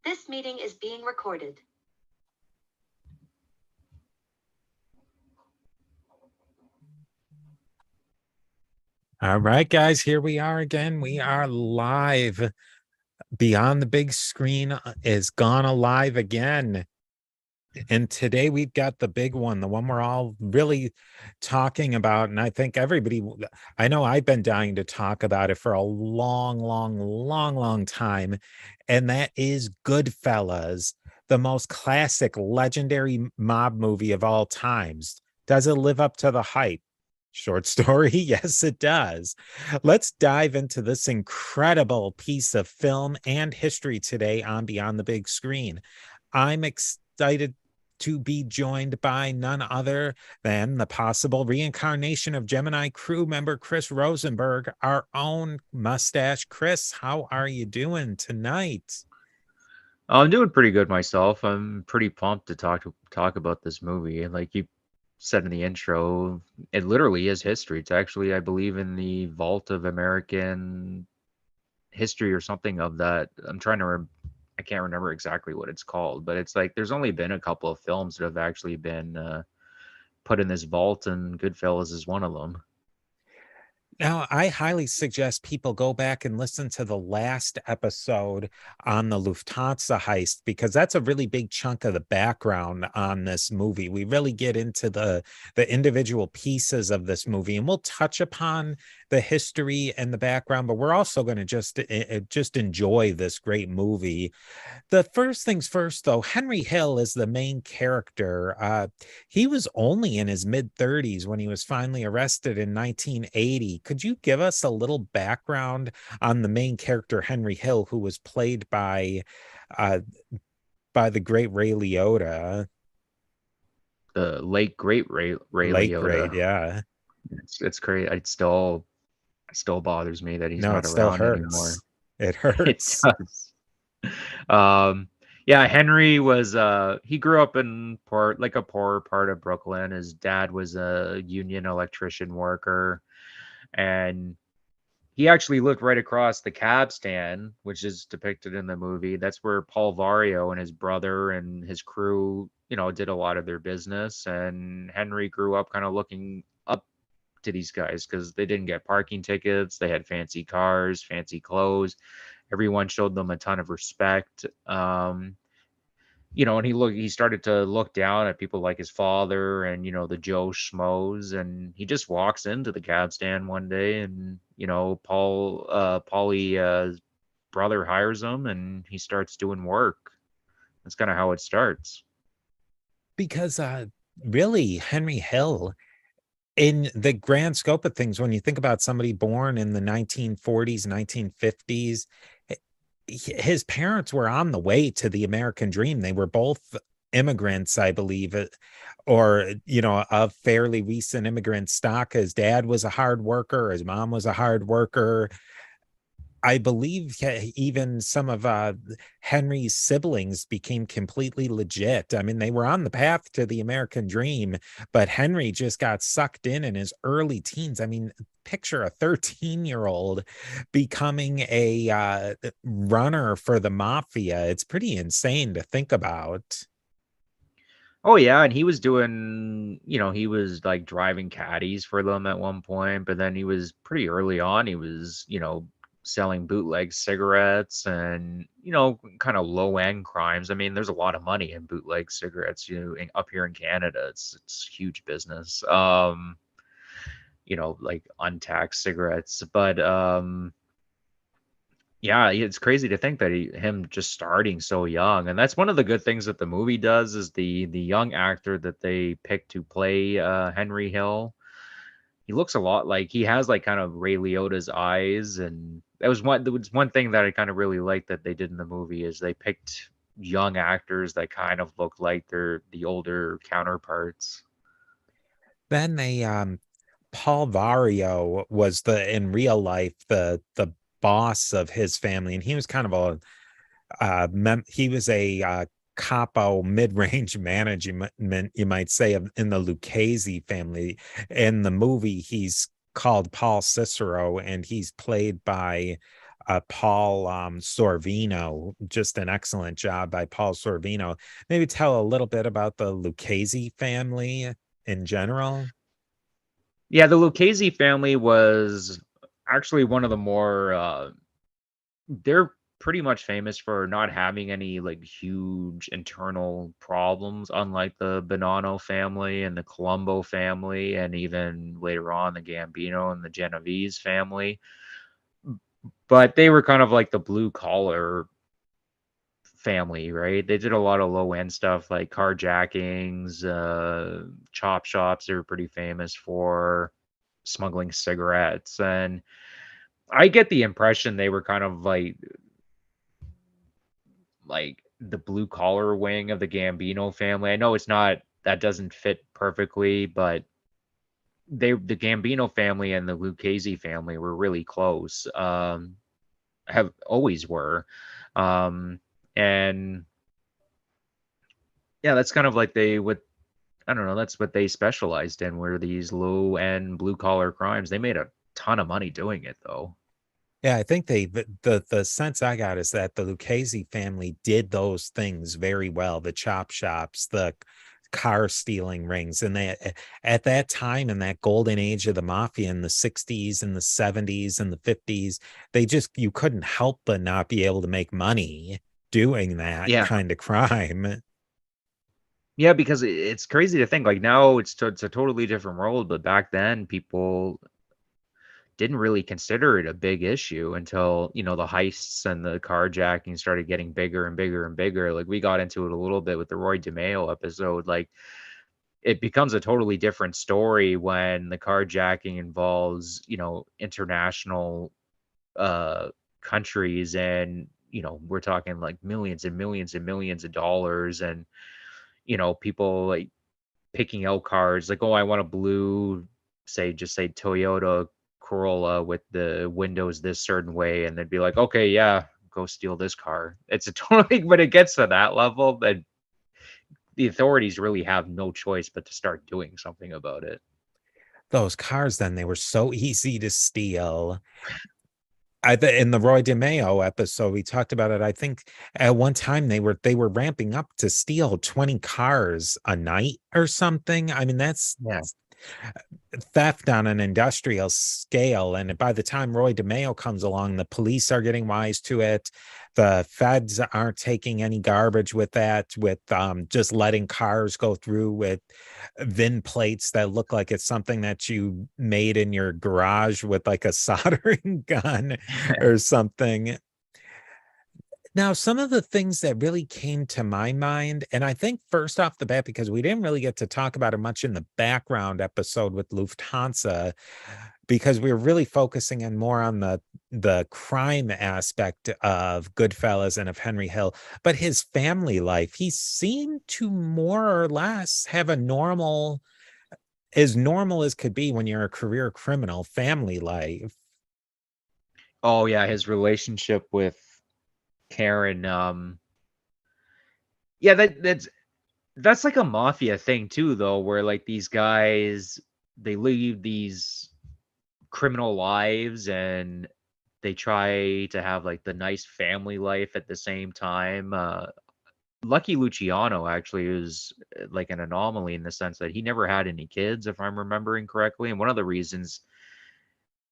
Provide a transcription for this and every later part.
This meeting is being recorded. All right, guys, here we are again. We are live. Beyond the Big Screen is gone alive again. And today we've got the big one, the one we're all really talking about. And I think I know I've been dying to talk about it for a long time. And that is Goodfellas, the most classic, legendary mob movie of all times. Does it live up to the hype? Short story, yes, it does. Let's dive into this incredible piece of film and history today on Beyond the Big Screen. I'm excited to be joined by none other than the possible reincarnation of Gemini crew member Chris Rosenberg, our own mustache. Chris, how are you doing tonight? I'm doing pretty good myself. I'm pretty pumped to talk about this movie. Like you said in the intro, it literally is history. It's actually, I believe, in the vault of American history or something of that. I can't remember exactly what it's called, but it's like there's only been a couple of films that have actually been put in this vault, and Goodfellas is one of them. Now, I highly suggest people go back and listen to the last episode on the Lufthansa heist because that's a really big chunk of the background on this movie. We really get into the individual pieces of this movie, and we'll touch upon the history and the background, but we're also going to just enjoy this great movie. The first things first, though, Henry Hill is the main character. He was only in his mid 30s when he was finally arrested in 1980. Could you give us a little background on the main character, Henry Hill, who was played uh, by the great Ray Liotta? The late great Ray Late great, Liotta. yeah. It's crazy. It still bothers me that he's No, not it still around anymore. hurts. It It hurts. does. Yeah, Henry was he grew up in a poor part of Brooklyn. His dad was a union electrician worker, and he actually lived right across the cab stand, which is depicted in the movie. That's where Paul Vario and his brother and his crew, did a lot of their business. And Henry grew up kind of looking up to these guys because they didn't get parking tickets. They had fancy cars, fancy clothes. Everyone showed them a ton of respect. And he started to look down at people like his father and the Joe Schmoes, and he just walks into the cab stand one day, and Paulie's brother hires him, and he starts doing work. That's kind of how it starts. Because really, Henry Hill, in the grand scope of things, when you think about somebody born in the 1940s, 1950s, his parents were on the way to the American dream. They were both immigrants, I believe, or, of fairly recent immigrant stock. His dad was a hard worker, his mom was a hard worker. I believe even some of Henry's siblings became completely legit. I mean, they were on the path to the American dream, but Henry just got sucked in his early teens. I mean, picture a 13-year-old becoming a runner for the mafia. It's pretty insane to think about. Oh yeah, and he was doing, he was like driving caddies for them at one point, but then he was pretty early on. He was, selling bootleg cigarettes and, kind of low end crimes. I mean, there's a lot of money in bootleg cigarettes, up here in Canada. It's huge business. Like untaxed cigarettes, but yeah, it's crazy to think that him just starting so young, and that's one of the good things that the movie does is the young actor that they picked to play Henry Hill. He looks a lot like he has like kind of Ray Liotta's eyes, and that was one thing that I kind of really liked that they did in the movie is they picked young actors that kind of look like they're the older counterparts. Then Paul Vario was the in real life the boss of his family, and he was kind of he was a capo mid-range management, you might say, in the Lucchese family. In the movie, he's called Paul Cicero, and he's played by Paul Sorvino. Just an excellent job by Paul Sorvino. Maybe tell a little bit about the Lucchese family in general. Yeah, the Lucchese family was actually one of the more they're pretty much famous for not having any like huge internal problems, unlike the Bonanno family and the Colombo family, and even later on the Gambino and the Genovese family. But they were kind of like the blue collar family, right? They did a lot of low end stuff like carjackings, chop shops. They were pretty famous for smuggling cigarettes. And I get the impression they were kind of like the blue collar wing of the Gambino family. I know it's not, that doesn't fit perfectly, but the Gambino family and the Lucchese family were really close. Have always were. And yeah, that's kind of like they would, I don't know, that's what they specialized in, were these low end blue collar crimes. They made a ton of money doing it though. Yeah, I think the sense I got is that the Lucchese family did those things very well. The chop shops, the car stealing rings, and they at that time in that golden age of the mafia in the 60s and the 70s and the 50s, they just you couldn't help but not be able to make money doing that Yeah. kind of crime. Yeah, because it's crazy to think like now it's a totally different world, but back then people didn't really consider it a big issue until, you know, the heists and the carjacking started getting bigger and bigger and bigger. Like we got into it a little bit with the Roy DeMeo episode. Like it becomes a totally different story when the carjacking involves, you know, international uh countries, and you know, we're talking like millions and millions and millions of dollars, and you know, people like picking out cars like, oh, I want a blue, say Toyota Corolla with the windows this certain way, and they'd be like, okay, yeah, go steal this car. It's a totally, when it gets to that level, then the authorities really have no choice but to start doing something about it. Those cars then they were so easy to steal. In the Roy DeMeo episode, we talked about it. I think at one time they were ramping up to steal 20 cars a night or something. I mean, that's Yeah. theft on an industrial scale. And by the time Roy DeMeo comes along, the police are getting wise to it. The feds aren't taking any garbage with that, with just letting cars go through with VIN plates that look like it's something that you made in your garage with like a soldering gun or something. Now, some of the things that really came to my mind, and I think first off the bat, because we didn't really get to talk about it much in the background episode with Lufthansa, because we were really focusing on more on the crime aspect of Goodfellas and of Henry Hill, but his family life, he seemed to more or less have a as normal as could be when you're a career criminal family life. Oh yeah, his relationship with Karen. Yeah, that's like a mafia thing too, though, where like these guys, they leave these criminal lives and they try to have like the nice family life at the same time. Lucky Luciano actually is like an anomaly in the sense that he never had any kids, if I'm remembering correctly. And one of the reasons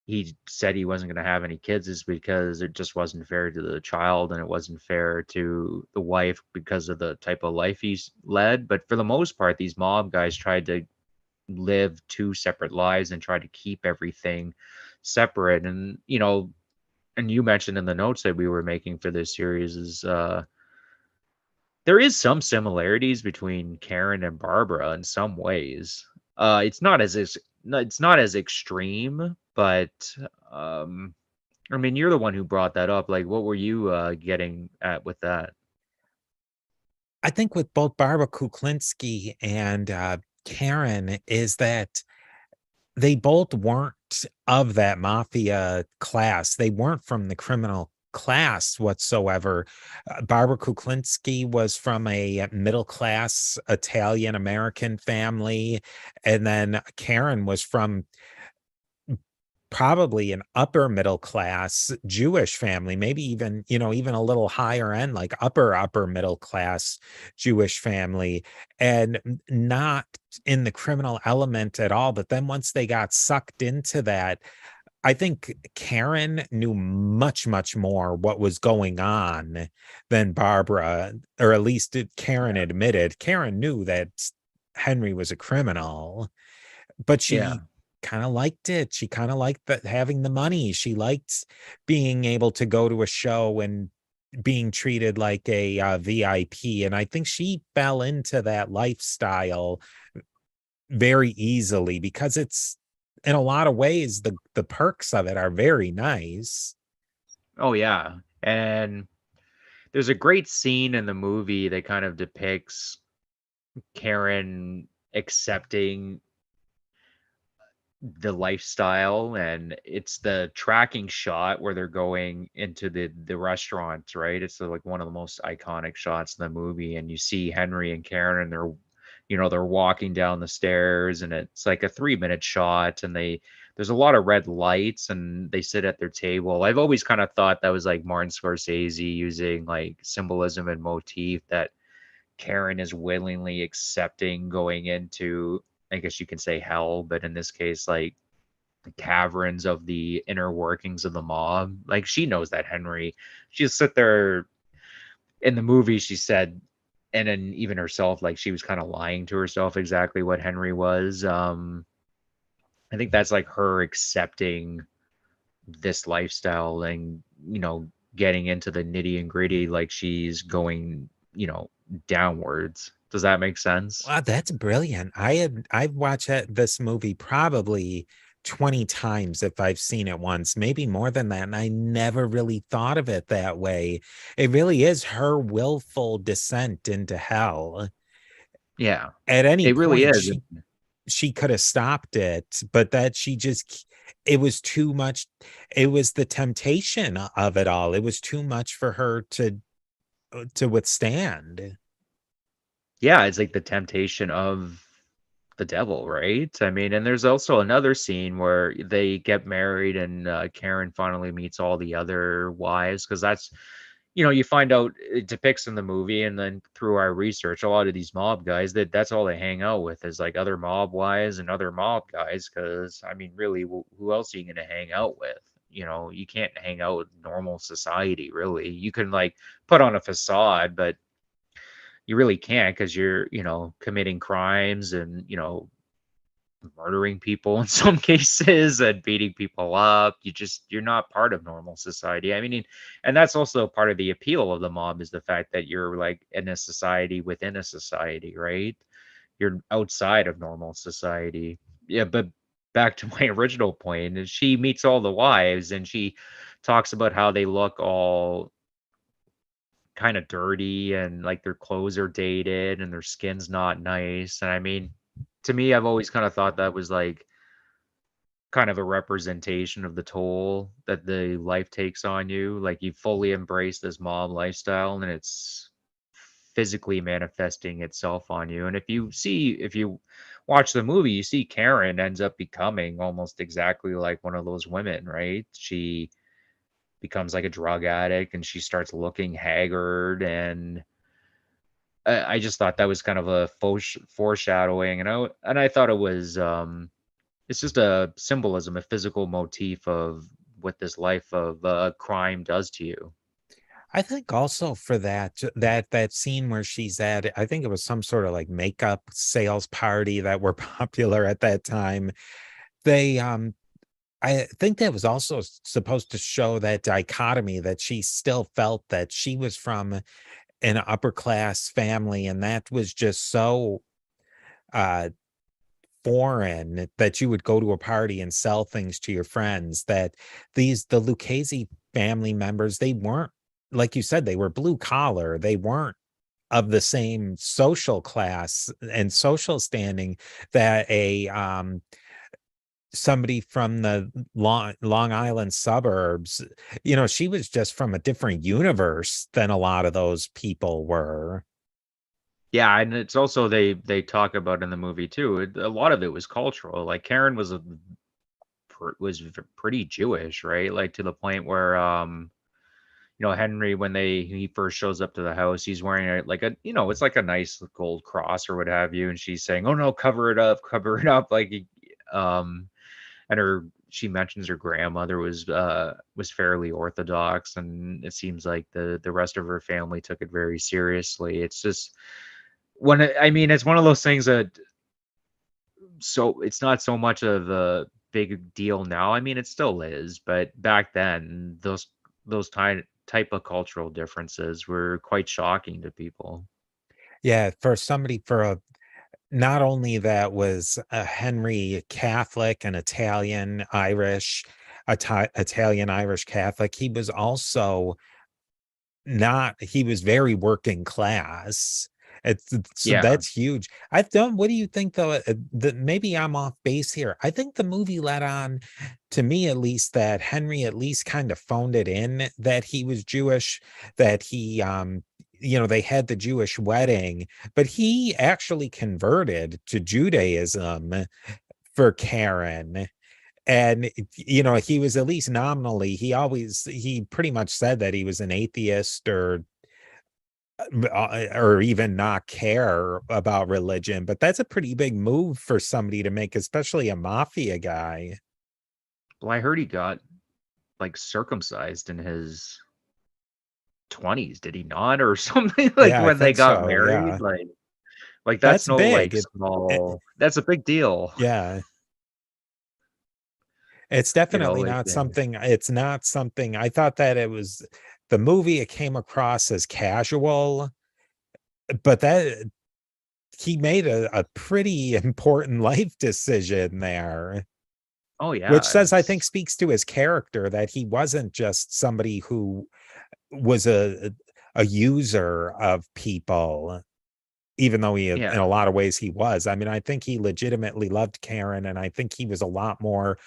he said he wasn't going to have any kids is because it just wasn't fair to the child, and it wasn't fair to the wife because of the type of life he's led. But for the most part, these mob guys tried to live two separate lives and try to keep everything separate. And you know, and you mentioned in the notes that we were making for this series is there is some similarities between Karen and Barbara in some ways. It's not it's not as extreme, but um, I mean, you're the one who brought that up. Like, what were you getting at with that? I think with both Barbara Kuklinski and Karen is that they both weren't of that mafia class. They weren't from the criminal class whatsoever. Barbara Kuklinski was from a middle class Italian American family, and then Karen was from probably an upper middle class Jewish family, maybe even, even a little higher end, like upper middle class Jewish family, and not in the criminal element at all. But then once they got sucked into that, I think Karen knew much more what was going on than Barbara, or at least Karen Yeah. admitted. Karen knew that Henry was a criminal, but Yeah. she kind of liked it. She kind of liked having the money. She liked being able to go to a show and being treated like a VIP. And I think she fell into that lifestyle very easily because it's, in a lot of ways, the perks of it are very nice. Oh yeah. And there's a great scene in the movie that kind of depicts Karen accepting the lifestyle, and it's the tracking shot where they're going into the restaurant, right? It's like one of the most iconic shots in the movie, and you see Henry and Karen, and they're walking down the stairs, and it's like a 3-minute shot, and there's a lot of red lights, and they sit at their table. I've always kind of thought that was like Martin Scorsese using like symbolism and motif that Karen is willingly accepting going into, I guess you can say, hell, but in this case, like the caverns of the inner workings of the mob. Like she knows that Henry, she'll sit there in the movie, she said, and then even herself, like she was kind of lying to herself exactly what Henry was. I think that's like her accepting this lifestyle and, getting into the nitty and gritty, like she's going, downwards. Does that make sense? Wow, that's brilliant. I've watched this movie probably 20 times if I've seen it once, maybe more than that. And I never really thought of it that way. It really is her willful descent into hell. Yeah, At any it really point, is. she could have stopped it, but that she just, it was too much. It was the temptation of it all. It was too much for her to withstand. Yeah, it's like the temptation of the devil, right? I mean, and there's also another scene where they get married and Karen finally meets all the other wives, because that's, you find out it depicts in the movie, and then through our research, a lot of these mob guys, that's all they hang out with is like other mob wives and other mob guys. Because I mean, really, who else are you going to hang out with? You can't hang out with normal society, really. You can like put on a facade, but you really can't, because you're, committing crimes and, murdering people in some cases and beating people up. You're not part of normal society. I mean, and that's also part of the appeal of the mob, is the fact that you're like in a society within a society, right? You're outside of normal society. Yeah, but back to my original point is she meets all the wives, and she talks about how they look all kind of dirty, and like their clothes are dated and their skin's not nice. And I mean, to me, I've always kind of thought that was like kind of a representation of the toll that the life takes on you. Like you fully embrace this mob lifestyle, and it's physically manifesting itself on you. And if you watch the movie, you see Karen ends up becoming almost exactly like one of those women, right? She becomes like a drug addict, and she starts looking haggard, and I just thought that was kind of a foreshadowing, and I thought it was it's just a symbolism, a physical motif of what this life of crime does to you. I think also for that scene where she's at, I think it was some sort of like makeup sales party that were popular at that time. They I think that was also supposed to show that dichotomy that she still felt that she was from an upper class family, and that was just so uh foreign that you would go to a party and sell things to your friends, that the Lucchese family members, they weren't, like you said, they were blue collar. They weren't of the same social class and social standing that a somebody from the Long Island suburbs, she was just from a different universe than a lot of those people were. Yeah, and it's also they talk about in the movie too. A lot of it was cultural. Like Karen was a pretty Jewish, right? Like to the point where Henry, when he first shows up to the house, he's wearing it's like a nice gold cross or what have you, and she's saying, "Oh no, cover it up," and she mentions her grandmother was fairly Orthodox, and it seems like the rest of her family took it very seriously. It's just it's one of those things that so it's not so much of a big deal now. I mean, it still is, but back then those type of cultural differences were quite shocking to people. Yeah, for a not only that was a Henry Catholic and Italian Irish Catholic, he was also not he was very working class. So Yeah. that's huge. I've done What do you think though? Maybe I'm off base here. I think the movie let on, to me at least, that Henry at least kind of phoned it in that he was Jewish, that they had the Jewish wedding, but he actually converted to Judaism for Karen. And he was, at least nominally, he pretty much said that he was an atheist, or even not care about religion. But that's a pretty big move for somebody to make, especially a mafia guy. Well, I heard he got like circumcised in his 20s, did he not? Or something like Yeah, I when they think got so. married. Yeah, Like that's that's no big. like It small that's a big deal. yeah, it's You know, definitely like not something. It's not something. I thought that it was the movie. It came across as casual, but that he made a pretty important life decision there. oh Which yeah, says, I think, it's speaks to his character, that he wasn't just somebody who was a user of people, even though in yeah. a lot of ways he was. I mean, I think he legitimately loved Karen, and I think he was a lot more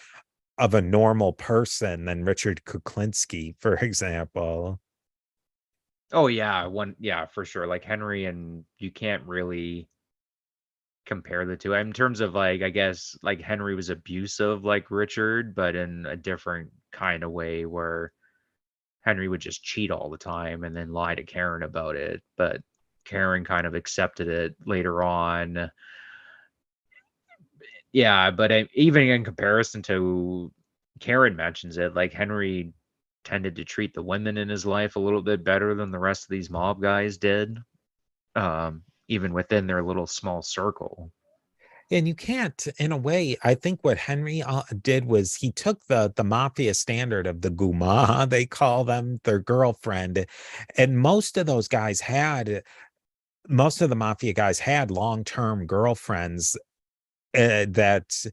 of a normal person than Richard Kuklinski, for example. Oh yeah, yeah, for sure. Like Henry, and you can't really compare the two in terms of like, I guess like Henry was abusive like Richard, but in a different kind of way where Henry would just cheat all the time and then lie to Karen about it. But Karen kind of accepted it later on. Yeah, but even in comparison to Karen mentions it, like Henry tended to treat the women in his life a little bit better than the rest of these mob guys did, even within their little small circle. And you can't, in a way, I think what Henry did was he took the mafia standard of the guma, they call them, their girlfriend, and most of the mafia guys had long-term girlfriends, that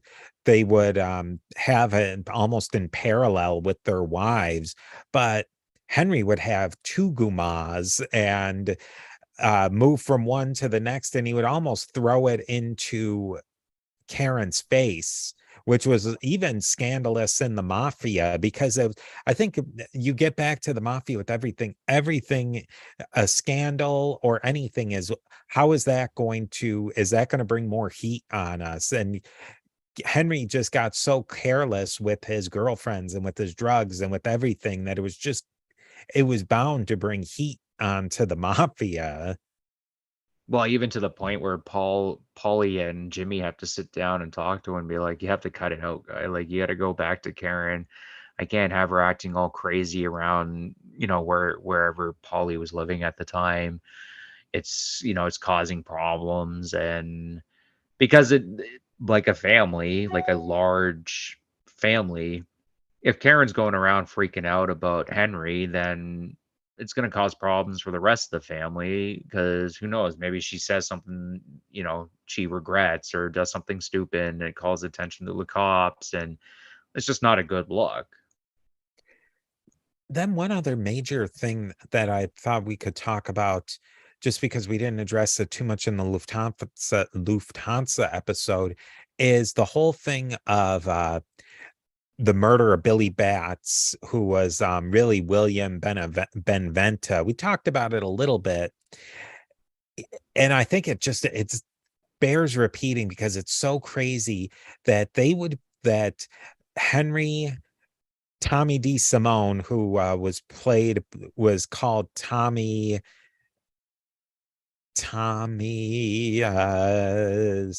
they would have it almost in parallel with their wives. But Henry would have two gumas and move from one to the next, and he would almost throw it into Karen's face, which was even scandalous in the mafia, because I think you get back to the mafia with everything, a scandal or anything is, how is that is that going to bring more heat on us? And Henry just got so careless with his girlfriends and with his drugs and with everything, that it was bound to bring heat onto the mafia. Well, even to the point where Paulie and Jimmy have to sit down and talk to him and be like, "You have to cut it out, guy. Like, you got to go back to Karen. I can't have her acting all crazy around, wherever Paulie was living at the time. It's causing problems, and because like a family, like a large family, if Karen's going around freaking out about Henry, then it's going to cause problems for the rest of the family, because who knows, maybe she says something, she regrets, or does something stupid and it calls attention to the cops, and it's just not a good look. Then one other major thing that I thought we could talk about, just because we didn't address it too much in the Lufthansa episode, is the whole thing of the murder of Billy Batz, who was really William Benventa. We talked about it a little bit, and I think it bears repeating, because it's so crazy that Henry Tommy D. Simone, who was called Tommy Tommy DeVito.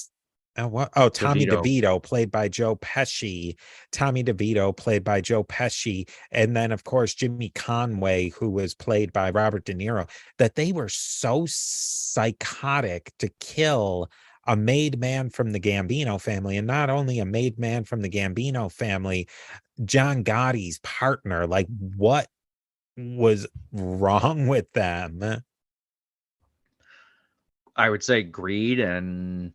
DeVito, played by Joe Pesci. Tommy DeVito, played by Joe Pesci, and then of course Jimmy Conway, who was played by Robert De Niro, that they were so psychotic to kill a made man from the Gambino family, and not only a made man from the Gambino family, John Gotti's partner. Like, what was wrong with them? I would say greed and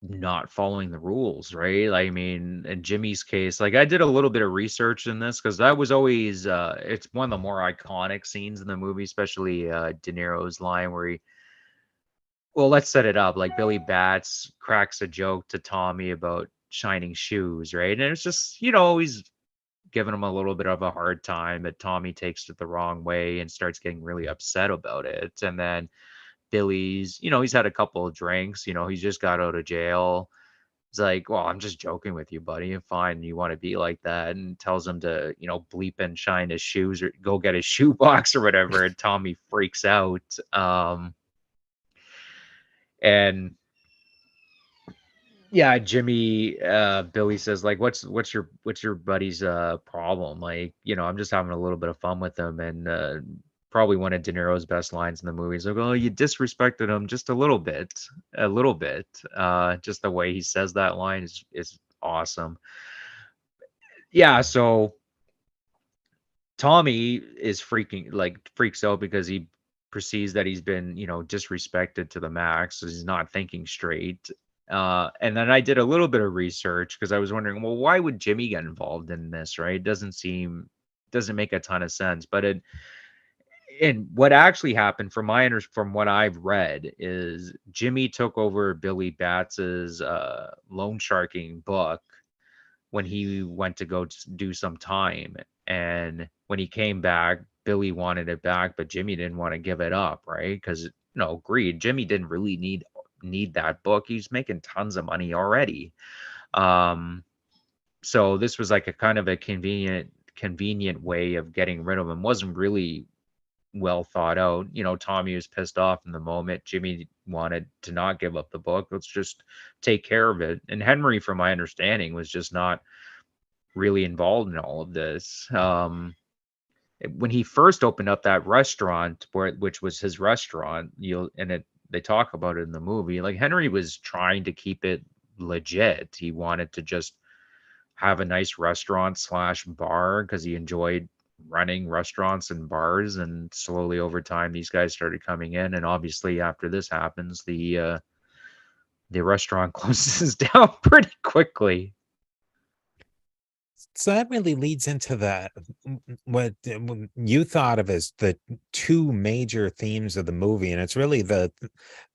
not following the rules, right? I mean, in Jimmy's case, like I did a little bit of research in this because that was always it's one of the more iconic scenes in the movie, especially De Niro's line where he, well, let's set it up. Like Billy Batz cracks a joke to Tommy about shining shoes, right? And it's just, he's giving him a little bit of a hard time, but Tommy takes it the wrong way and starts getting really upset about it. And then Billy's, he's had a couple of drinks, he's just got out of jail. He's like, well, I'm just joking with you, buddy. And fine, you want to be like that. And tells him to, bleep and shine his shoes or go get his shoebox or whatever. And Tommy freaks out. And yeah, Jimmy, Billy says, like, what's your buddy's problem? Like, I'm just having a little bit of fun with him. And probably one of De Niro's best lines in the movie is like, oh, you disrespected him just a little bit. Just the way he says that line is awesome. Yeah, so Tommy is freaks out because he perceives that he's been, disrespected to the max. So he's not thinking straight. And then I did a little bit of research because I was wondering, well, why would Jimmy get involved in this, right? It doesn't make a ton of sense. But and what actually happened from what I've read is Jimmy took over Billy Batz's loan sharking book when he went to go do some time. And when he came back, Billy wanted it back, but Jimmy didn't want to give it up, right? Because greed. Jimmy didn't really need that book. He's making tons of money already. So this was like a kind of a convenient way of getting rid of him. Wasn't really well thought out. Tommy was pissed off in the moment. Jimmy wanted to not give up the book. Let's just take care of it. And Henry, from my understanding, was just not really involved in all of this. When he first opened up that restaurant, which was his restaurant, they talk about it in the movie. Like Henry was trying to keep it legit. He wanted to just have a nice restaurant / bar because he enjoyed running restaurants and bars. And slowly over time, these guys started coming in. And obviously, after this happens, the restaurant closes down pretty quickly. So that really leads into what you thought of as the two major themes of the movie, and it's really the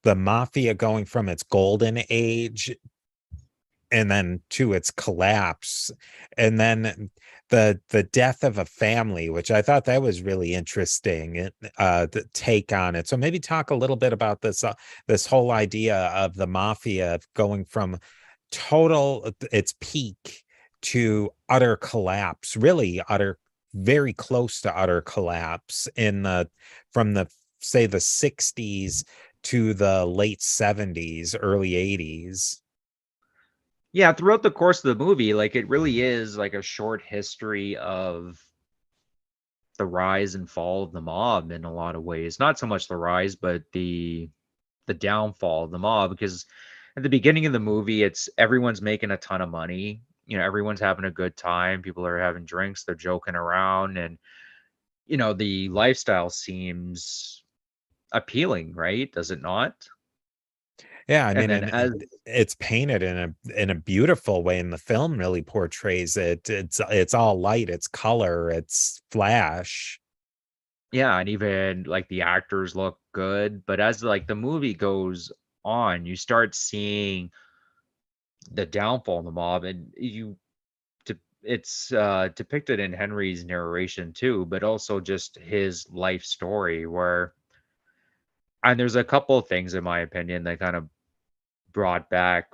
mafia going from its golden age and then to its collapse, and then the death of a family, which I thought that was really interesting, the take on it. So maybe talk a little bit about this whole idea of the mafia going from its peak to utter collapse, really very close to utter collapse from the 60s to the late 70s, early 80s. Yeah, throughout the course of the movie, like it really is like a short history of the rise and fall of the mob in a lot of ways. Not so much the rise, but the downfall of the mob, because at the beginning of the movie, it's everyone's making a ton of money. Everyone's having a good time. People are having drinks, they're joking around, and the lifestyle seems appealing, right? Does it not? Yeah, I And mean, then as it's painted in a beautiful way, and the film really portrays it. It's all light, it's color, it's flash. yeah, and even like the actors look good, but as like the movie goes on, you start seeing the downfall of the mob, and it's depicted in Henry's narration too, but also just his life story where, and there's a couple of things in my opinion that kind of brought the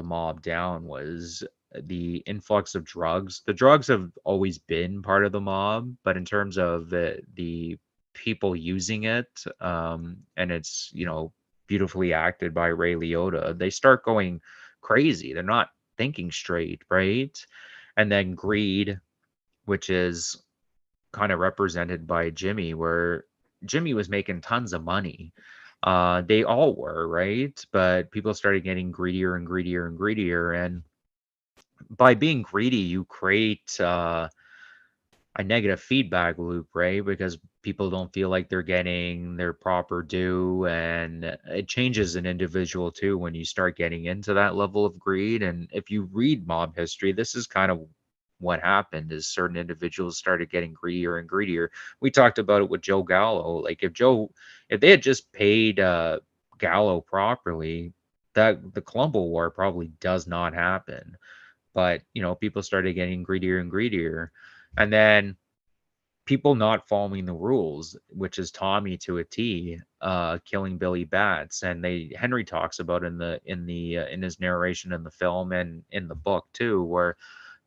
mob down was the influx of drugs. The drugs have always been part of the mob, but in terms of the people using it, and it's, beautifully acted by Ray Liotta, they start going crazy. They're not thinking straight, right? And then greed, which is kind of represented by Jimmy, where Jimmy was making tons of money. They all were, right? But people started getting greedier and greedier and greedier. And by being greedy, you create a negative feedback loop, right? Because people don't feel like they're getting their proper due. And it changes an individual too when you start getting into that level of greed. And if you read mob history, this is kind of what happened is certain individuals started getting greedier and greedier. We talked about it with Joe Gallo. Like if they had just paid Gallo properly, that the Colombo War probably does not happen. But people started getting greedier and greedier. And then people not following the rules, which is Tommy to a T, killing Billy Batz. And Henry talks about in his narration in the film and in the book too, where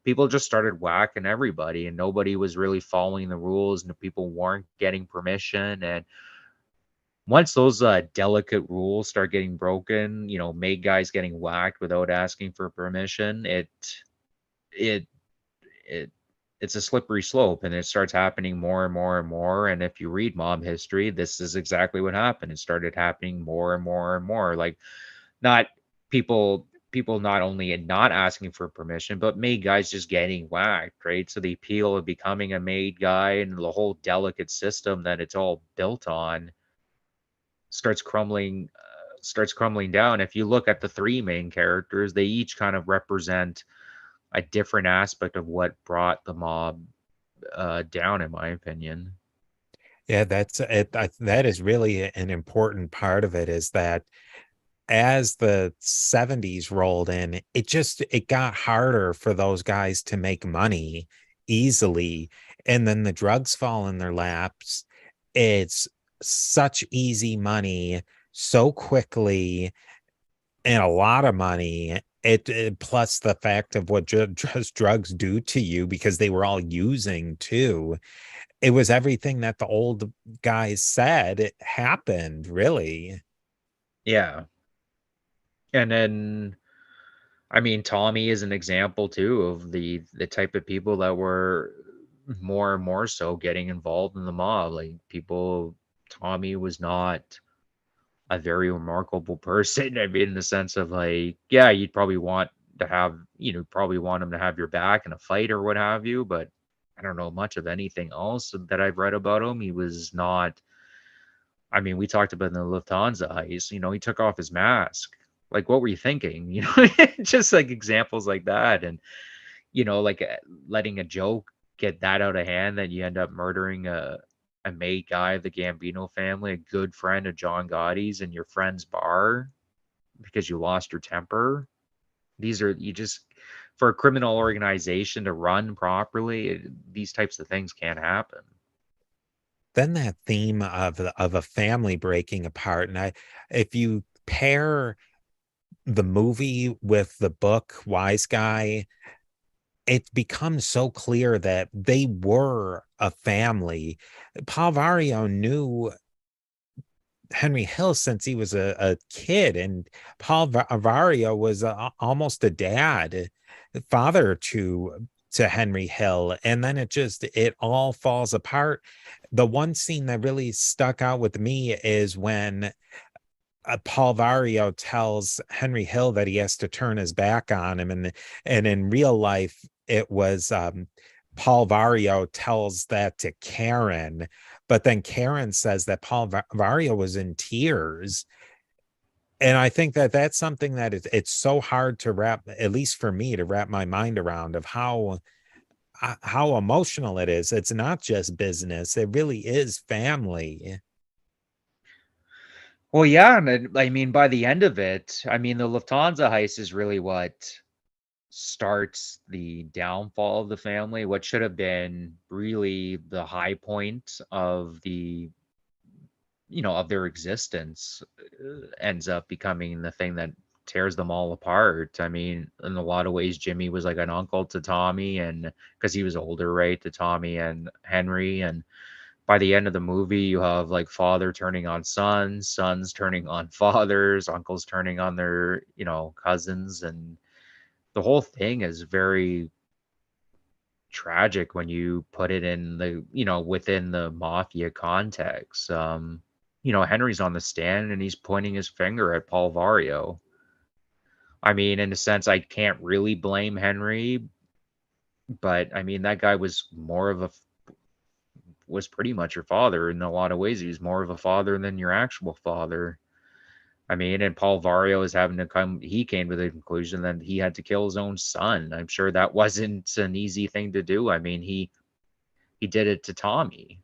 people just started whacking everybody and nobody was really following the rules and people weren't getting permission. And once those delicate rules start getting broken, made guys getting whacked without asking for permission, it it it's a slippery slope and it starts happening more and more and more. And if you read mob history, this is exactly what happened. It started happening more and more and more. Like not people not only not asking for permission, but made guys just getting whacked, right? So the appeal of becoming a made guy and the whole delicate system that it's all built on starts crumbling down. If you look at the three main characters, they each kind of represent a different aspect of what brought the mob down, in my opinion. Yeah, that's it. That is really an important part of it is that as the 70s rolled in, it got harder for those guys to make money easily. And then the drugs fall in their laps. It's such easy money so quickly and a lot of money. Plus the fact of what just drugs do to you because they were all using too. It was everything that the old guys said it happened, really. Yeah. And then I mean Tommy is an example too of the type of people that were more and more so getting involved in the mob. Like people Tommy was not a very remarkable person. I mean, in the sense of like, yeah, you'd probably want to have, probably want him to have your back in a fight or what have you, but I don't know much of anything else that I've read about him. He was not, I mean, we talked about in the Lufthansa heist, he took off his mask. Like, what were you thinking? Just like examples like that. And, like letting a joke get that out of hand that you end up murdering a made guy of the Gambino family, a good friend of John Gotti's in your friend's bar because you lost your temper. These are you just for a criminal organization to run properly, these types of things can't happen. Then that theme of a family breaking apart, and if you pair the movie with the book Wise Guy, it becomes so clear that they were a family. Paul Vario knew Henry Hill since he was a kid, and Paul Vario was almost a dad, father to Henry Hill, and then it all falls apart. The one scene that really stuck out with me is when Paul Vario tells Henry Hill that he has to turn his back on him, and in real life it was Paul Vario tells that to Karen, but then Karen says that Paul Vario was in tears. And I think that that's something that it's so hard to wrap, at least for me, to wrap my mind around of how emotional it is. It's not just business; it really is family. Well, yeah, and I mean, by the end of it, I mean, the Lufthansa heist is really what starts the downfall of the family. What should have been really the high point of of their existence ends up becoming the thing that tears them all apart. I mean, in a lot of ways, Jimmy was like an uncle to Tommy, and because he was older, right, to Tommy and Henry. And by the end of the movie, you have like father turning on sons, sons turning on fathers, uncles turning on their, cousins. And the whole thing is very tragic when you put it in the, within the mafia context. Henry's on the stand and he's pointing his finger at Paul Vario. I mean, in a sense, I can't really blame Henry, but I mean, that guy was pretty much your father in a lot of ways. He was more of a father than your actual father. I mean, and Paul Vario is having to he came to the conclusion that he had to kill his own son. I'm sure that wasn't an easy thing to do. I mean, he did it to Tommy,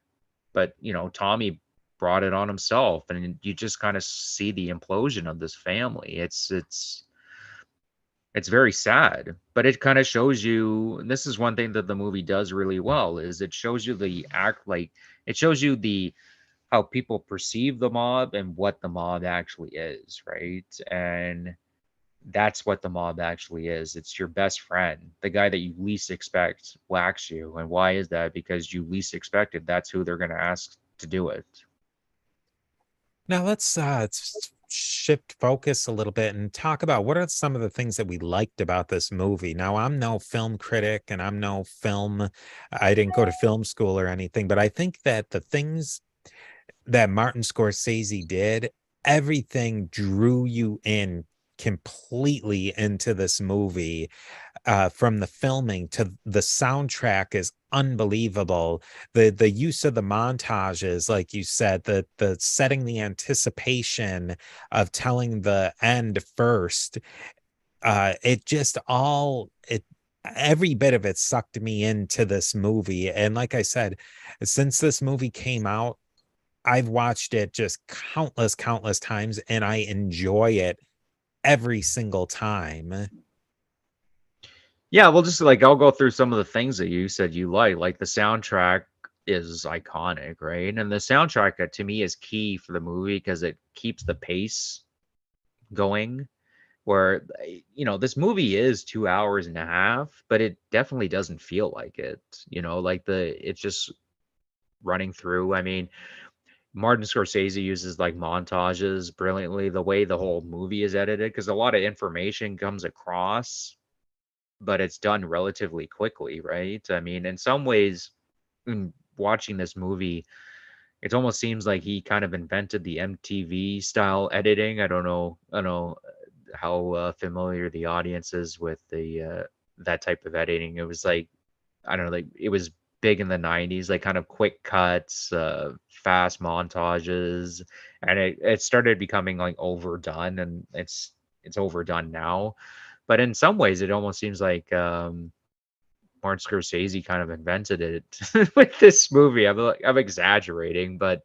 but Tommy brought it on himself, and you just kind of see the implosion of this family. It's very sad, but it kind of shows you, and this is one thing that the movie does really well, is it shows you it shows you the how people perceive the mob and what the mob actually is, right? And that's what the mob actually is. It's your best friend, the guy that you least expect whacks you. And why is that? Because you least expected that's who they're going to ask to do it. Now let's shift focus a little bit and talk about what are some of the things that we liked about this movie. Now, I'm no film critic and I didn't go to film school or anything, but I think that the things that Martin Scorsese did, everything drew you in completely into this movie. From the filming to the soundtrack is unbelievable. The use of the montages, like you said, the setting the anticipation of telling the end first. It just all it every bit of it sucked me into this movie. And like I said, since this movie came out, I've watched it just countless times, and I enjoy it every single time. Yeah, well, just like I'll go through some of the things that you said you like. Like the soundtrack is iconic, right? And the soundtrack to me is key for the movie because it keeps the pace going. Where this movie is 2 hours and a half, but it definitely doesn't feel like it. Like it's just running through. I mean, Martin Scorsese uses like montages brilliantly. The way the whole movie is edited, because a lot of information comes across, but it's done relatively quickly, right? I mean, in some ways, in watching this movie, it almost seems like he kind of invented the MTV style editing. I don't know how familiar the audience is with the that type of editing. It was like, I don't know, like it was big in the 90s, like kind of quick cuts, fast montages, and it started becoming like overdone, and it's overdone now. But in some ways, it almost seems like Martin Scorsese kind of invented it with this movie. I'm exaggerating, but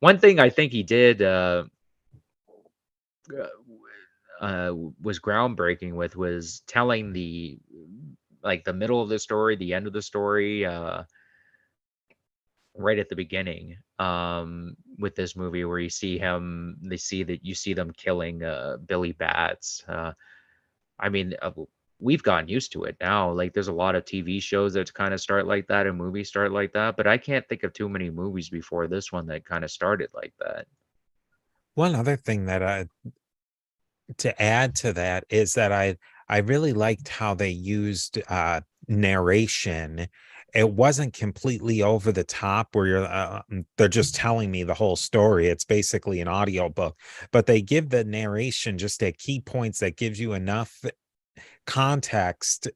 one thing I think he did was groundbreaking with was telling the middle of the story, the end of the story, right at the beginning, with this movie where you see them killing Billy Batz. I mean, we've gotten used to it now. Like, there's a lot of TV shows that kind of start like that and movies start like that, but I can't think of too many movies before this one that kind of started like that. One other thing that to add to that is that I really liked how they used narration. It wasn't completely over the top where they're just telling me the whole story. It's basically an audio book, but they give the narration just at key points that gives you enough context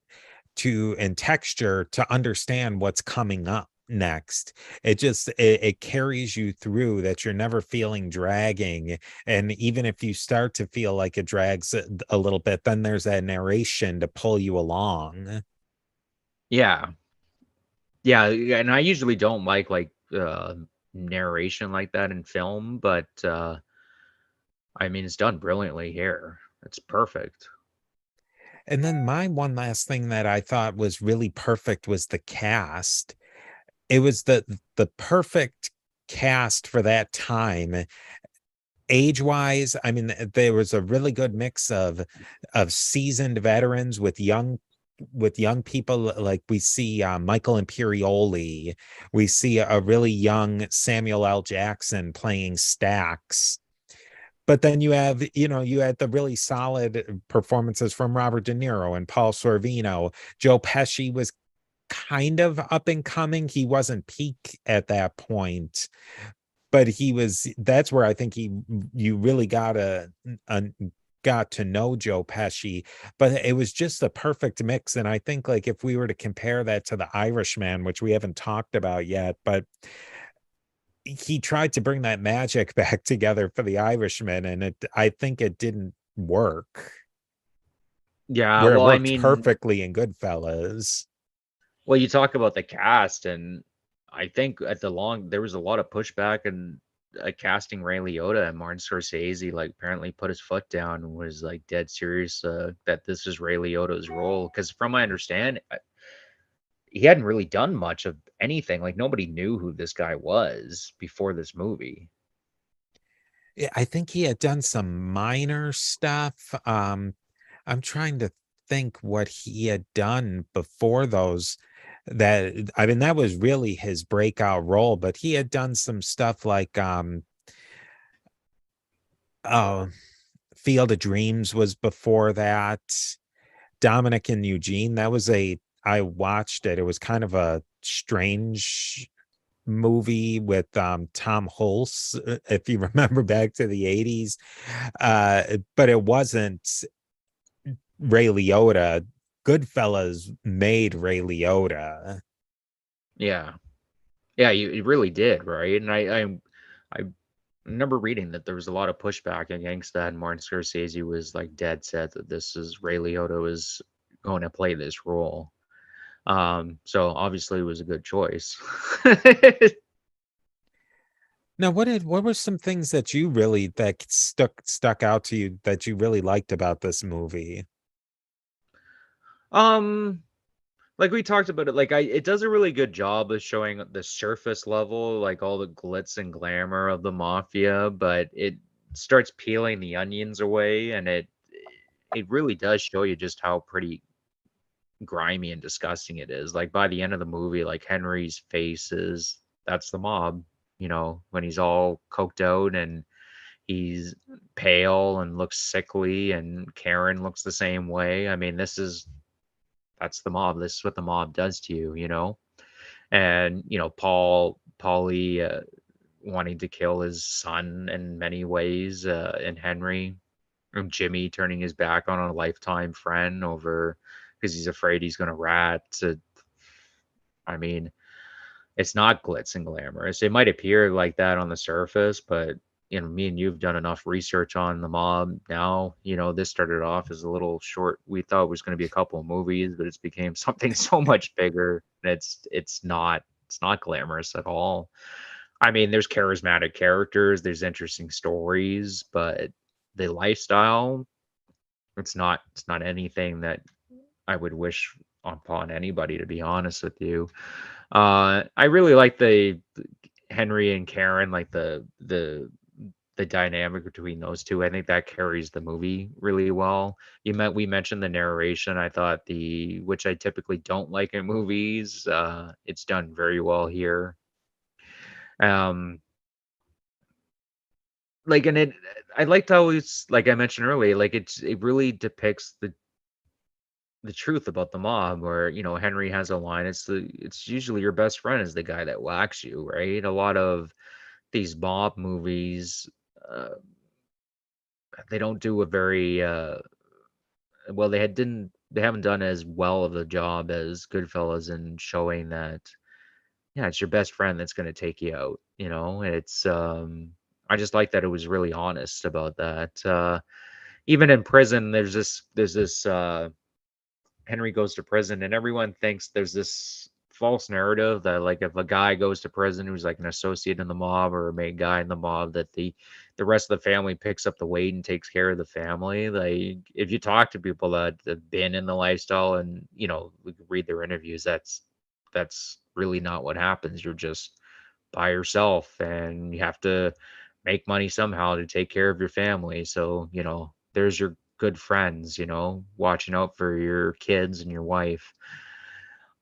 and texture to understand what's coming up next. It carries you through, that you're never feeling dragging. And even if you start to feel like it drags a little bit, then there's that narration to pull you along. Yeah. Yeah, and I usually don't like narration like that in film, but I mean, it's done brilliantly here. It's perfect. And then my one last thing that I thought was really perfect was the cast. It was the perfect cast for that time. age-wise, I mean, there was a really good mix of seasoned veterans with young people. Like we see Michael Imperioli, we see a really young Samuel L. Jackson playing Stax. But then you had the really solid performances from Robert De Niro and Paul Sorvino. Joe Pesci was kind of up and coming. He wasn't peak at that point, but that's where I think you really got to know Joe Pesci. But it was just a perfect mix. And I think, like, if we were to compare that to The Irishman, which we haven't talked about yet, but he tried to bring that magic back together for The Irishman, and I think it didn't work Yeah, where it well, I worked mean, perfectly in Goodfellas. well, you talk about the cast, and I think there was a lot of pushback and casting Ray Liotta, and Martin Scorsese like apparently put his foot down and was like dead serious that this is Ray Liotta's role. Because from my understanding, he hadn't really done much of anything. Like nobody knew who this guy was before this movie. Yeah, I think he had done some minor stuff. I'm trying to think what he had done before those. That I mean, that was really his breakout role, but he had done some stuff like oh, Field of Dreams was before that. Dominic and Eugene, I watched it. It was kind of a strange movie with Tom Hulce, if you remember back to the 80s. But it wasn't Ray Liotta. Goodfellas made Ray Liotta. Yeah, yeah, you really did, right? And I remember reading that there was a lot of pushback against that, and Martin Scorsese was like dead set that this is Ray Liotta was going to play this role. So obviously it was a good choice. Now, what were some things that that stuck out to you that you really liked about this movie? um, like we talked about it, like it does a really good job of showing the surface level, like all the glitz and glamour of the mafia, but it starts peeling the onions away, and it really does show you just how pretty grimy and disgusting it is. Like by the end of the movie, like Henry's face is that's the mob, when he's all coked out and he's pale and looks sickly, and Karen looks the same way. I mean, that's the mob. This is what the mob does to you. And Paulie wanting to kill his son in many ways, and Henry, and Jimmy turning his back on a lifetime friend over because he's afraid he's going to rat. I mean, it's not glitz and glamorous. It might appear like that on the surface, but me and you've done enough research on the mob now. This started off as a little short. We thought it was going to be a couple of movies, but it's became something so much bigger. And it's not glamorous at all. I mean, there's charismatic characters, there's interesting stories, but the lifestyle, it's not anything that I would wish upon anybody, to be honest with you. I really like the Henry and Karen, like the dynamic between those two. I think that carries the movie really well. We mentioned the narration. I thought which I typically don't like in movies. It's done very well here. Um, like, and I liked how it's like I mentioned earlier, like it really depicts the truth about the mob, where Henry has a line. It's usually your best friend is the guy that whacks you, right? A lot of these mob movies, uh, they don't do a very well. They haven't done as well of a job as Goodfellas in showing that, yeah, it's your best friend that's going to take you out. It's I just like that it was really honest about that. Even in prison, there's this Henry goes to prison, and everyone thinks there's this false narrative that, like, if a guy goes to prison who's like an associate in the mob or a main guy in the mob, that the rest of the family picks up the weight and takes care of the family. Like, if you talk to people that have been in the lifestyle and we could read their interviews, that's really not what happens. You're just by yourself, and you have to make money somehow to take care of your family. So, there's your good friends, watching out for your kids and your wife.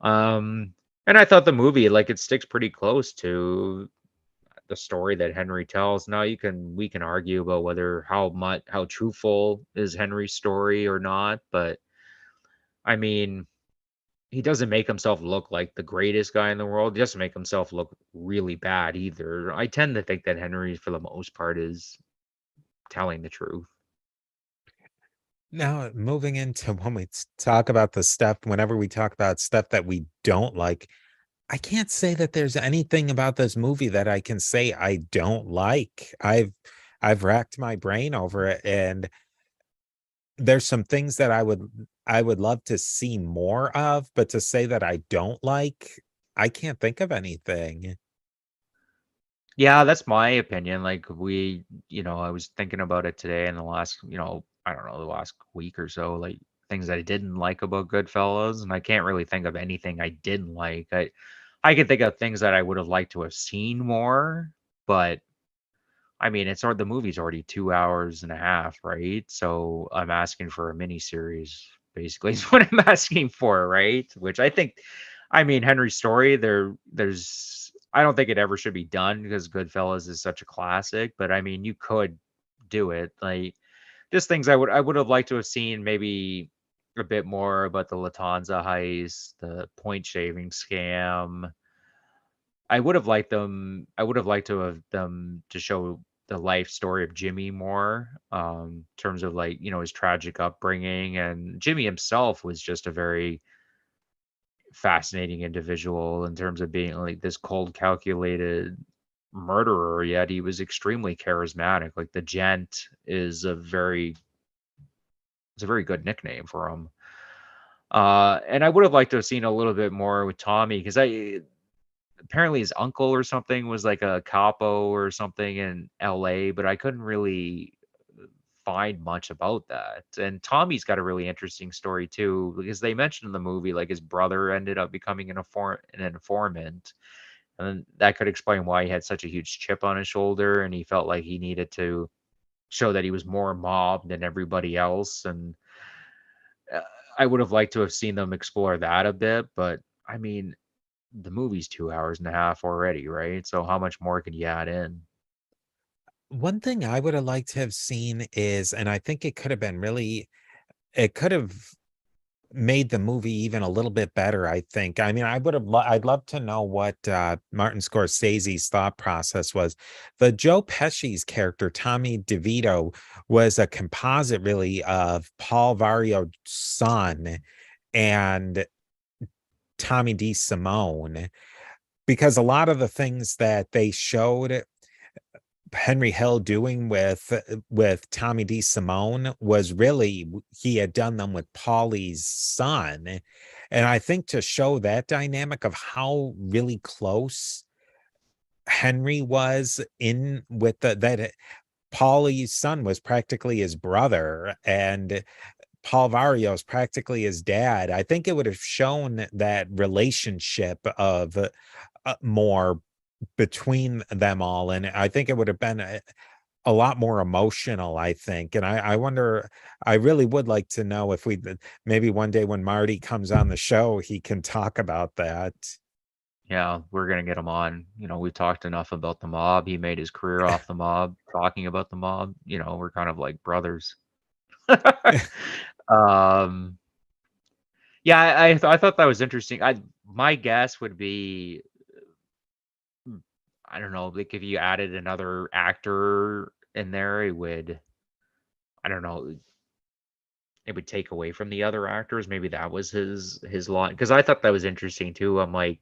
Um, and I thought the movie, like, it sticks pretty close to the story that Henry tells. Now we can argue about whether how truthful is Henry's story or not, but I mean, he doesn't make himself look like the greatest guy in the world. He doesn't make himself look really bad either. I tend to think that Henry, for the most part, is telling the truth. Now, moving into when we talk about the stuff, whenever we talk about stuff that we don't like, I can't say that there's anything about this movie that I can say I don't like. I've racked my brain over it, and there's some things that I would love to see more of, but to say that I don't like, I can't think of anything. Yeah, that's my opinion. Like I was thinking about it today in the last, I don't know, the last week or so, like things that I didn't like about Goodfellas, and I can't really think of anything I didn't like. I can think of things that I would have liked to have seen more, but I mean, the movie's already 2 hours and a half, right? So I'm asking for a mini series, basically, is what I'm asking for, right? Which I think, I mean, Henry's story, I don't think it ever should be done because Goodfellas is such a classic, but I mean, you could do it. Like, just things I would have liked to have seen maybe a bit more about the Latanza heist, the point shaving scam. I would have liked to have them to show the life story of Jimmy more, in terms of, like, his tragic upbringing. And Jimmy himself was just a very fascinating individual in terms of being like this cold, calculated murderer, yet he was extremely charismatic. Like the Gent is a very good nickname for him. And I would have liked to have seen a little bit more with Tommy because I apparently his uncle or something was like a capo or something in LA, but I couldn't really find much about that. And Tommy's got a really interesting story too, because they mentioned in the movie like his brother ended up becoming an informant. And that could explain why he had such a huge chip on his shoulder and he felt like he needed to show that he was more mob than everybody else. And uh, I would have liked to have seen them explore that a bit, but I mean, the movie's 2 hours and a half already, right? So how much more could you add in? One thing I would have liked to have seen is, and I think it could have made the movie even a little bit better, I think. I mean, I'd love to know what Martin Scorsese's thought process was. The Joe Pesci's character, Tommy DeVito, was a composite really of Paul Vario's son and Tommy D. Simone, because a lot of the things that they showed Henry Hill doing with Tommy D. Simone was really he had done them with Paulie's son. And I think to show that dynamic of how really close Henry was in with that Paulie's son was practically his brother and Paul Vario's practically his dad. I think it would have shown that relationship of more between them all, and I think it would have been a lot more emotional, I think. And I wonder, I really would like to know if maybe one day when Marty comes on the show, he can talk about that. Yeah, we're gonna get him on. We've talked enough about the mob. He made his career off the mob, talking about the mob. We're kind of like brothers. um, yeah, I thought that was interesting. My guess would be, I don't know, like if you added another actor in there, I don't know, it would take away from the other actors. Maybe that was his line because I thought that was interesting too. I'm like,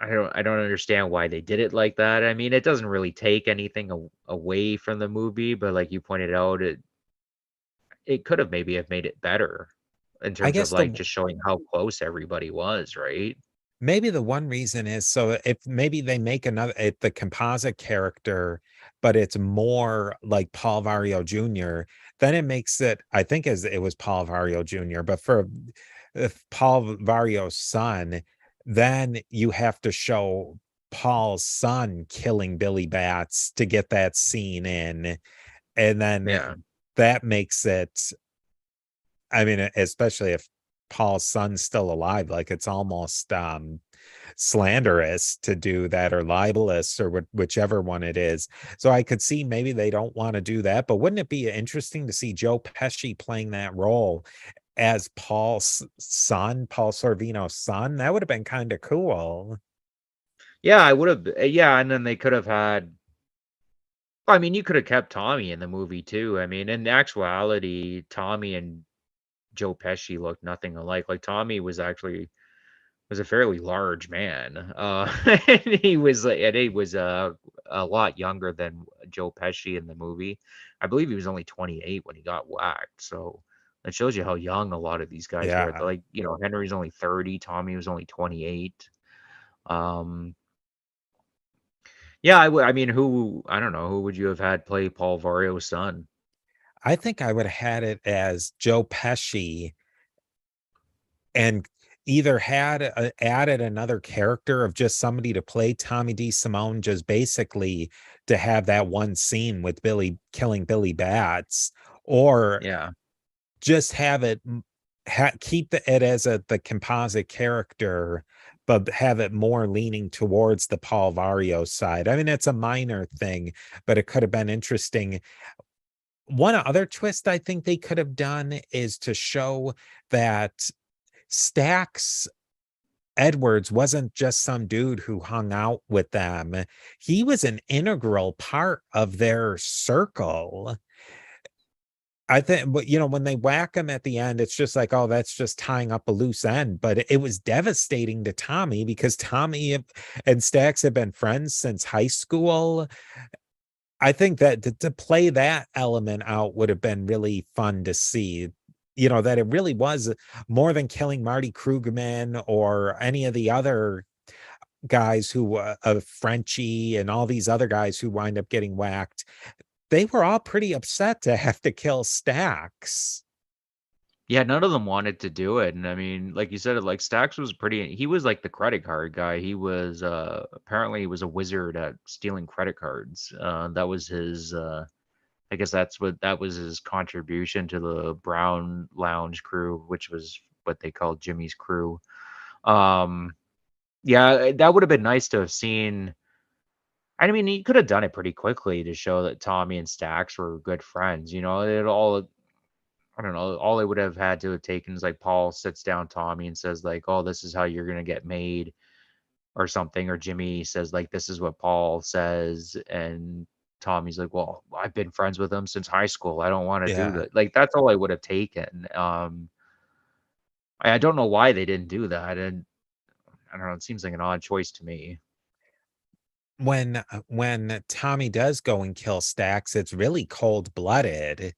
I don't understand why they did it like that. I mean, it doesn't really take anything away from the movie, but like you pointed out, it could have maybe have made it better in I terms of guess like just showing how close everybody was, right? maybe the one reason is so if maybe they make the composite character, but it's more like Paul Vario Jr., then it makes it, I think as it was Paul Vario Jr., but for if Paul Vario's son, then you have to show Paul's son killing Billy Batz to get that scene in. And then Yeah. that makes it, I mean, especially if Paul's son's still alive, like it's almost slanderous to do that, or libelous, or whichever one it is. So I could see maybe they don't want to do that, but wouldn't it be interesting to see Joe Pesci playing that role as Paul's son, Paul Sorvino's son? That would have been kind of cool. Yeah, I would have. Yeah, and then they could have had. I mean, you could have kept Tommy in the movie too. I mean, in actuality, Tommy and Joe Pesci looked nothing alike. Like Tommy was a fairly large man. And he was a lot younger than Joe Pesci in the movie. I believe he was only 28 when he got whacked. So that shows you how young a lot of these guys were. Yeah. Like, Henry's only 30, Tommy was only 28. Um, yeah, I mean, I don't know, who would you have had play Paul Vario's son? I think I would have had it as Joe Pesci, and either had added another character of just somebody to play Tommy D. Simone, just basically to have that one scene with Billy killing Billy Batts, or Yeah. just have it keep it as the composite character, but have it more leaning towards the Paul Vario side. I mean, it's a minor thing, but it could have been interesting. One other twist I think they could have done is to show that Stax Edwards wasn't just some dude who hung out with them. He was an integral part of their circle. I think, but when they whack him at the end, it's just like, oh, that's just tying up a loose end. But it was devastating to Tommy, because Tommy and Stax have been friends since high school. I think that to play that element out would have been really fun to see. That it really was more than killing Marty Krugman or any of the other guys who, Frenchie and all these other guys who wind up getting whacked. They were all pretty upset to have to kill Stax. Yeah, none of them wanted to do it. And I mean, like you said, like Stax was he was like the credit card guy. He was apparently he was a wizard at stealing credit cards. That was his I guess that was his contribution to the Brown Lounge crew, which was what they called Jimmy's crew. Um yeah, that would have been nice to have seen. I mean, he could have done it pretty quickly to show that Tommy and Stax were good friends. It all I don't know. All they would have had to have taken is like Paul sits down Tommy and says like, "Oh, this is how you're gonna get made," or something, or Jimmy says like, "This is what Paul says," and Tommy's like, "Well, I've been friends with him since high school. I don't want to do Yeah. that." Like that's all I would have taken. I don't know why they didn't do that, and I don't know. It seems like an odd choice to me. When Tommy does go and kill Stax, it's really cold-blooded.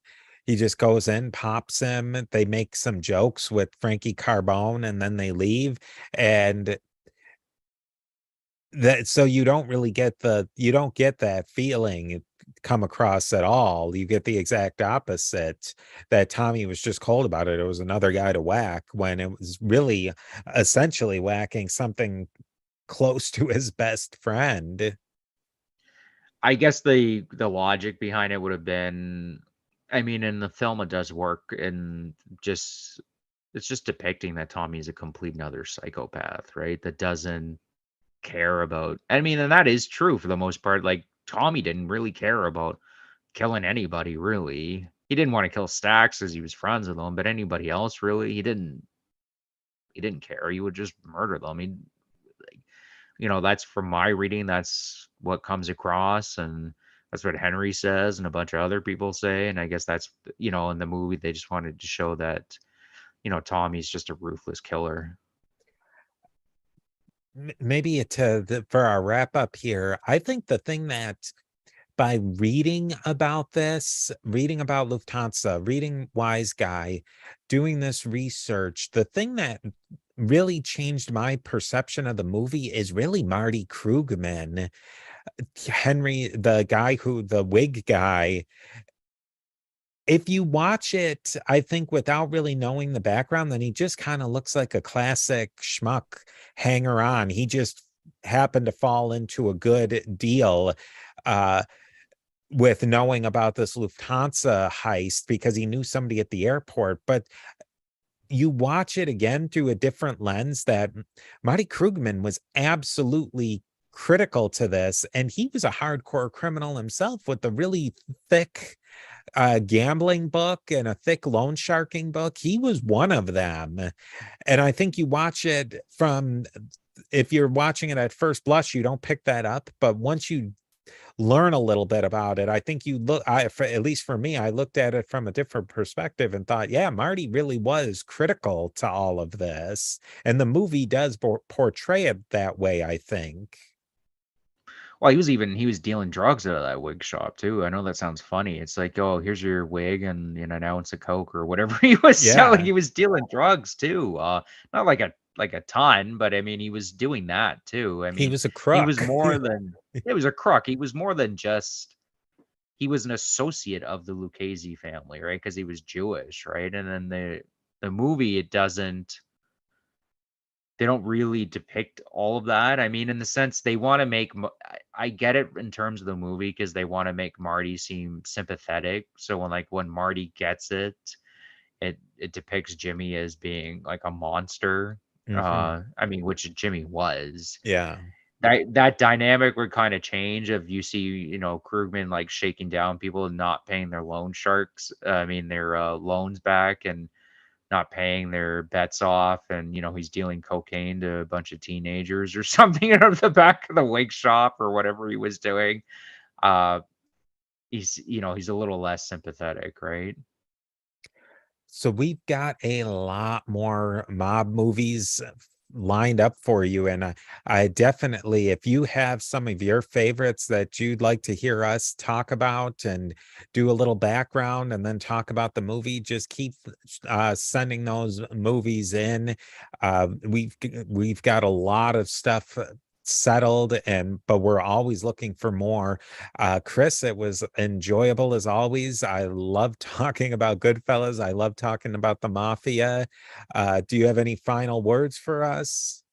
He just goes in, pops him. They make some jokes with Frankie Carbone, and then they leave. And that, so you don't really get that feeling come across at all. You get the exact opposite, that Tommy was just cold about it. It was another guy to whack, when it was really essentially whacking something close to his best friend. I guess the logic behind it would have been, I mean, in the film it does work, and just it's just depicting that Tommy's a complete another psychopath, right? That doesn't care about. I mean, and that is true for the most part. Like Tommy didn't really care about killing anybody, really. He didn't want to kill Stax because he was friends with him, but anybody else, really, he didn't care. He would just murder them. Like, that's from my reading. That's what comes across, and that's what Henry says, and a bunch of other people say. And I guess that's in the movie they just wanted to show that Tommy's just a ruthless killer. Maybe for our wrap up here, I think the thing that, by reading about this, reading about Lufthansa, reading Wise Guy, doing this research, the thing that really changed my perception of the movie is really Marty Krugman. Henry, the wig guy. If you watch it, I think without really knowing the background, then he just kind of looks like a classic schmuck hanger on. He just happened to fall into a good deal with knowing about this Lufthansa heist because he knew somebody at the airport. But you watch it again through a different lens that Marty Krugman was absolutely critical to this, and he was a hardcore criminal himself with a really thick gambling book and a thick loan sharking book. He was one of them. And I think you watch it from, if you're watching it at first blush, you don't pick that up. But once you learn a little bit about it, I think you look, at least for me, I looked at it from a different perspective and thought, yeah, Marty really was critical to all of this. And the movie does portray it that way, I think. Well, he was dealing drugs out of that wig shop too. I know that sounds funny. It's like, oh, here's your wig and an ounce of coke or whatever he was selling. Yeah. He was dealing drugs too. Not like a ton, but I mean, he was doing that too. I He mean, was a he was crook. more than it was a crook. He was more than just he was an associate of the Lucchese family, right? Because he was Jewish, right? And then the movie, they don't really depict all of that. I mean, in the sense they want to make, I get it in terms of the movie because they want to make Marty seem sympathetic. So when Marty gets it, it depicts Jimmy as being like a monster. Mhm. I mean, which Jimmy was. Yeah. That dynamic would kind of change if you see, Krugman like shaking down people and not paying their loan sharks. I mean, their loans back and not paying their bets off, and he's dealing cocaine to a bunch of teenagers or something out of the back of the wig shop or whatever he was doing. uh he's a little less sympathetic, right? So we've got a lot more mob movies lined up for you. And I definitely, if you have some of your favorites that you'd like to hear us talk about and do a little background and then talk about the movie, just keep sending those movies in. We've got a lot of stuff settled, but we're always looking for more. Chris, it was enjoyable as always. I love talking about Goodfellas. I love talking about the mafia. Do you have any final words for us?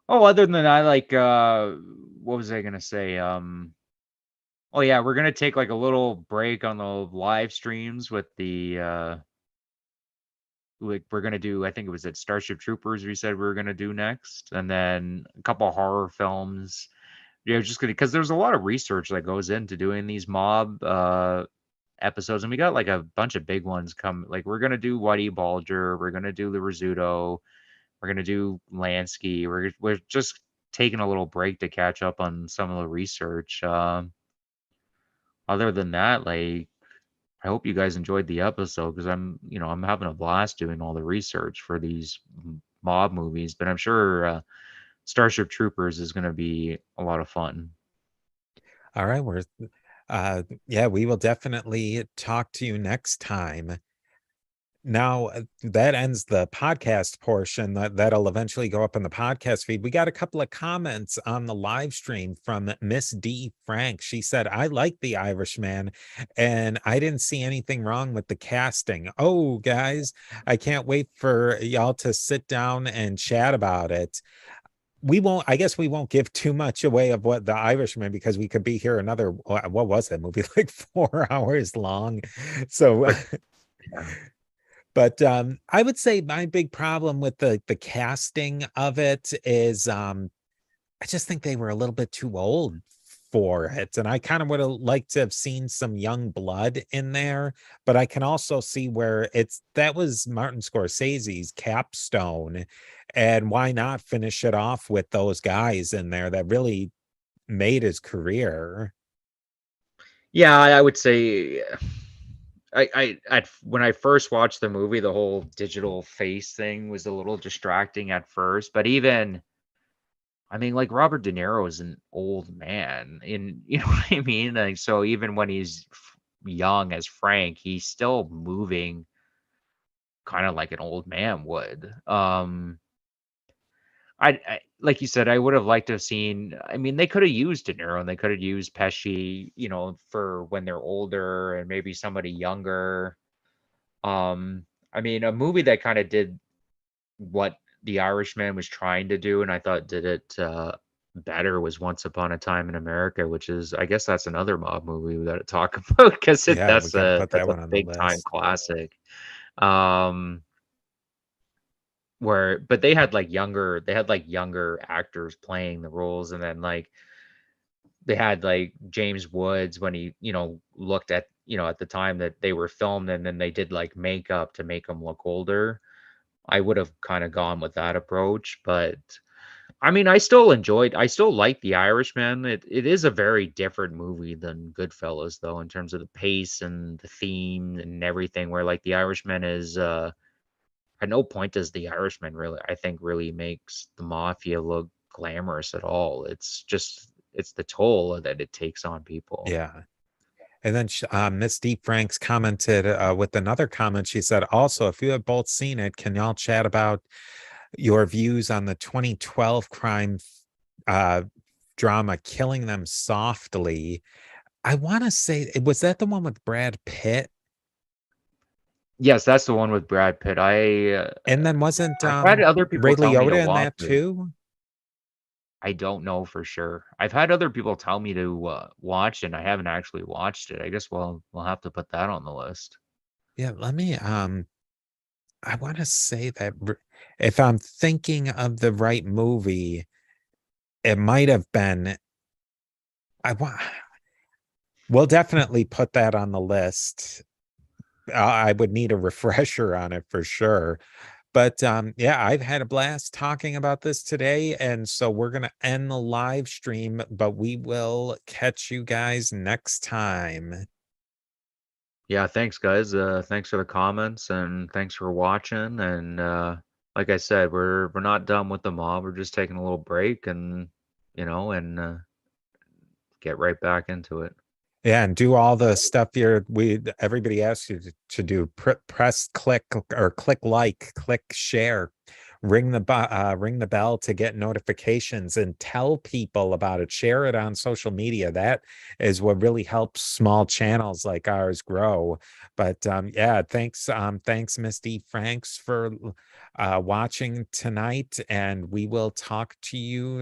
Oh, other than that, like, what was I gonna say? Oh yeah, we're gonna take like a little break on the live streams with the like we're gonna do, I think it was at Starship Troopers we said we were gonna do next, and then a couple horror films. Yeah, just gonna, because there's a lot of research that goes into doing these mob episodes, and we got like a bunch of big ones come. Like we're gonna do Whitey Bulger, we're gonna do the Rizzuto, we're gonna do Lansky. We're just taking a little break to catch up on some of the research. Other than that, like, I hope you guys enjoyed the episode because I'm having a blast doing all the research for these mob movies. But I'm sure Starship Troopers is going to be a lot of fun. All right, yeah, we will definitely talk to you next time. Now, that ends the podcast portion. That'll eventually go up in the podcast feed. We got a couple of comments on the live stream from Miss D Frank. She said, I like The Irishman and I didn't see anything wrong with the casting. Oh, guys, I can't wait for y'all to sit down and chat about it. I guess we won't give too much away of what The Irishman, because we could be here another, what was that movie? Like 4 hours long. So, Yeah. but I would say my big problem with the casting of it is I just think they were a little bit too old for it. And I kind of would have liked to have seen some young blood in there, but I can also see where that was Martin Scorsese's capstone. And why not finish it off with those guys in there that really made his career? Yeah, I would say when I first watched the movie, the whole digital face thing was a little distracting at first, but even, I mean, like Robert De Niro is an old man, and you know what I mean? Like, so even when he's young as Frank, he's still moving kind of like an old man would. I like you said, I would have liked to have seen. I mean, they could have used De Niro and they could have used Pesci, for when they're older and maybe somebody younger. I mean, a movie that kind of did what The Irishman was trying to do, and I thought did it better, was Once Upon a Time in America, which is, I guess that's another mob movie we got to talk about, because Yeah, we got to put that that's a one on the big time list. classic. Where, but they had like younger actors playing the roles, and then like they had like James Woods when he, looked at, at the time that they were filmed, and then they did like makeup to make him look older. I would have kind of gone with that approach, but I mean, I still like The Irishman. It is a very different movie than Goodfellas, though, in terms of the pace and the theme and everything. Where like The Irishman is, at no point does The Irishman really, I think, really makes the mafia look glamorous at all. It's the toll that it takes on people. Yeah. And then Miss Deep Franks commented with another comment. She said, also, if you have both seen it, can y'all chat about your views on the 2012 crime drama Killing Them Softly? I want to say, was that the one with Brad Pitt? Yes, that's the one with Brad Pitt. And then wasn't I've had other people Ray tell me to Liotta in watch that it. too? I don't know for sure. I've had other people tell me to watch it, and I haven't actually watched it. I guess we'll have to put that on the list. Yeah, let me I want to say that if I'm thinking of the right movie, it might have been I want we'll definitely put that on the list. I would need a refresher on it for sure. But yeah, I've had a blast talking about this today. And so we're going to end the live stream, but we will catch you guys next time. Yeah, thanks guys. Thanks for the comments, and thanks for watching. And like I said, we're not done with the mob. We're just taking a little break, and get right back into it. Yeah, and do all the stuff everybody asks you to do. Press click or click like, click share, ring the bell to get notifications, and tell people about it. Share it on social media. That is what really helps small channels like ours grow. But yeah, thanks Misty Franks for watching tonight, and we will talk to you